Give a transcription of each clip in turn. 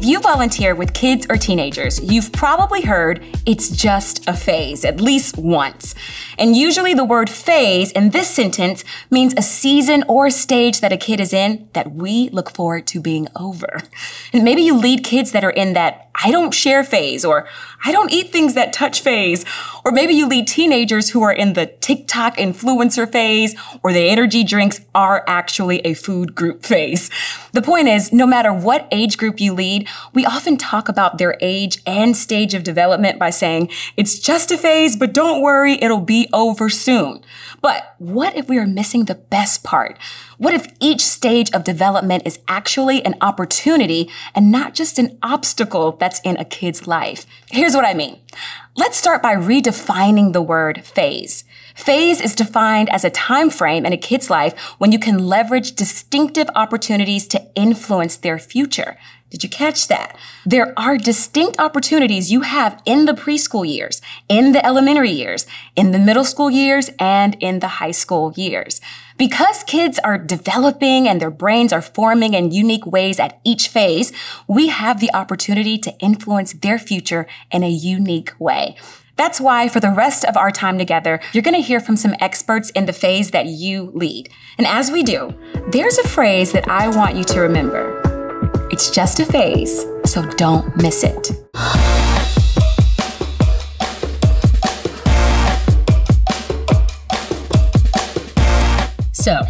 you volunteer with kids or teenagers, you've probably heard it's just a phase, at least once. And usually the word phase in this sentence means a season or a stage that a kid is in that we look forward to being over. And maybe you lead kids that are in that I don't share phase, or I don't eat things that touch phase. Or maybe you lead teenagers who are in the TikTok influencer phase, or the energy drinks are actually a food group phase. The point is, no matter what age group you lead, we often talk about their age and stage of development by saying, it's just a phase, but don't worry, it'll be over soon. But what if we are missing the best part? What if each stage of development is actually an opportunity and not just an obstacle that's in a kid's life? Here's what I mean. Let's start by redefining the word phase. Phase is defined as a time frame in a kid's life when you can leverage distinctive opportunities to influence their future. Did you catch that? There are distinct opportunities you have in the preschool years, in the elementary years, in the middle school years, and in the high school years. Because kids are developing and their brains are forming in unique ways at each phase, we have the opportunity to influence their future in a unique way. That's why for the rest of our time together, you're going to hear from some experts in the phase that you lead. And as we do, there's a phrase that I want you to remember. It's just a phase, so don't miss it. So,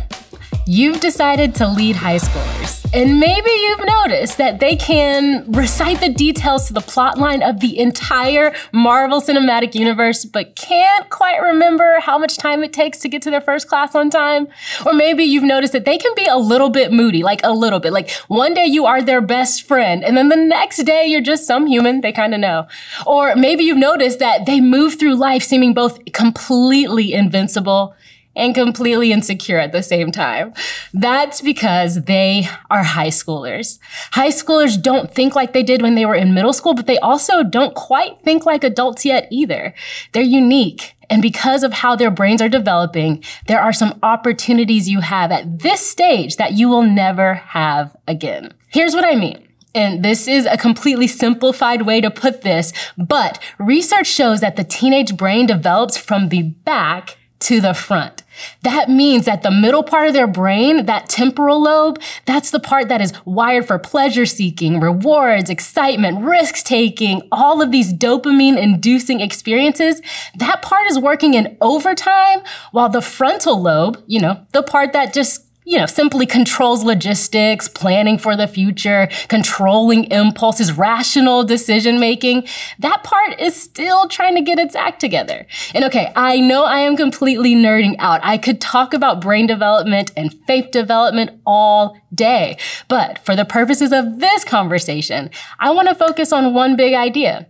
you've decided to lead high schoolers, and maybe you've noticed that they can recite the details to the plotline of the entire Marvel Cinematic Universe, but can't quite remember how much time it takes to get to their first class on time. Or maybe you've noticed that they can be a little bit moody, like a little bit. Like one day you are their best friend, and then the next day you're just some human they kind of know. Or maybe you've noticed that they move through life seeming both completely invincible and completely insecure at the same time. That's because they are high schoolers. High schoolers don't think like they did when they were in middle school, but they also don't quite think like adults yet either. They're unique. And because of how their brains are developing, there are some opportunities you have at this stage that you will never have again. Here's what I mean. And this is a completely simplified way to put this, but research shows that the teenage brain develops from the back to the front. That means that the middle part of their brain, that temporal lobe, that's the part that is wired for pleasure seeking, rewards, excitement, risk taking, all of these dopamine inducing experiences. That part is working in overtime, while the frontal lobe, the part that just simply controls logistics, planning for the future, controlling impulses, rational decision-making. That part is still trying to get its act together. And okay, I know I am completely nerding out. I could talk about brain development and faith development all day. But for the purposes of this conversation, I want to focus on one big idea.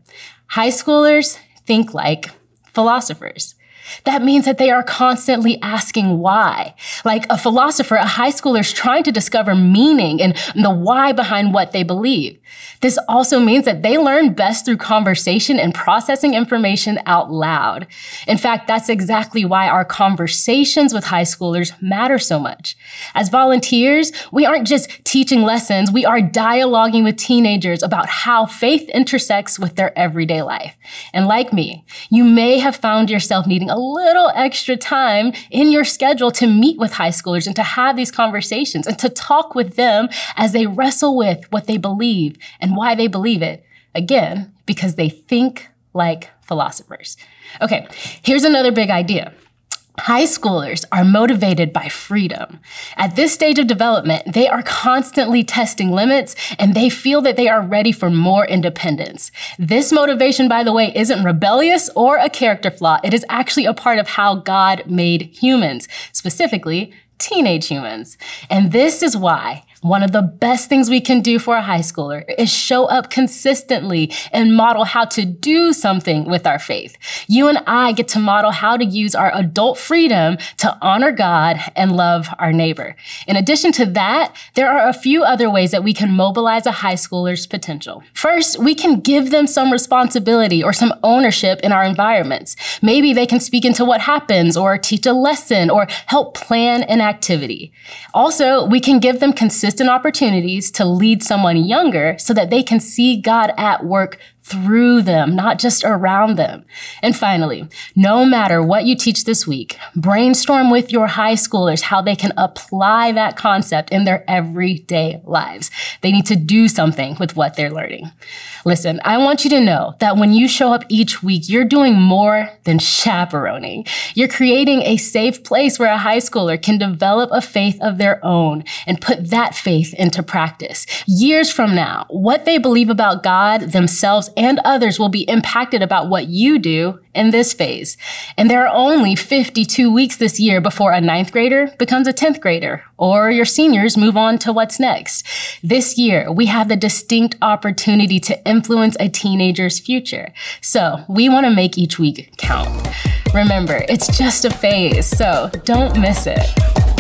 High schoolers think like philosophers. That means that they are constantly asking why. Like a philosopher, a high schooler is trying to discover meaning and the why behind what they believe. This also means that they learn best through conversation and processing information out loud. In fact, that's exactly why our conversations with high schoolers matter so much. As volunteers, we aren't just teaching lessons, we are dialoguing with teenagers about how faith intersects with their everyday life. And like me, you may have found yourself needing a little extra time in your schedule to meet with high schoolers and to have these conversations and to talk with them as they wrestle with what they believe and why they believe it. Again, because they think like philosophers. Okay, here's another big idea. High schoolers are motivated by freedom. At this stage of development, they are constantly testing limits and they feel that they are ready for more independence. This motivation, by the way, isn't rebellious or a character flaw. It is actually a part of how God made humans, specifically teenage humans. And this is why one of the best things we can do for a high schooler is show up consistently and model how to do something with our faith. You and I get to model how to use our adult freedom to honor God and love our neighbor. In addition to that, there are a few other ways that we can mobilize a high schooler's potential. First, we can give them some responsibility or some ownership in our environments. Maybe they can speak into what happens or teach a lesson or help plan an activity. Also, we can give them consistent consistent opportunities to lead someone younger so that they can see God at work through them, not just around them. And finally, no matter what you teach this week, brainstorm with your high schoolers how they can apply that concept in their everyday lives. They need to do something with what they're learning. Listen, I want you to know that when you show up each week, you're doing more than chaperoning. You're creating a safe place where a high schooler can develop a faith of their own and put that faith into practice. Years from now, what they believe about God, themselves, and others will be impacted about what you do in this phase. And there are only 52 weeks this year before a 9th grader becomes a 10th grader, or your seniors move on to what's next. This year, we have the distinct opportunity to influence a teenager's future. So we want to make each week count. Remember, it's just a phase, so don't miss it.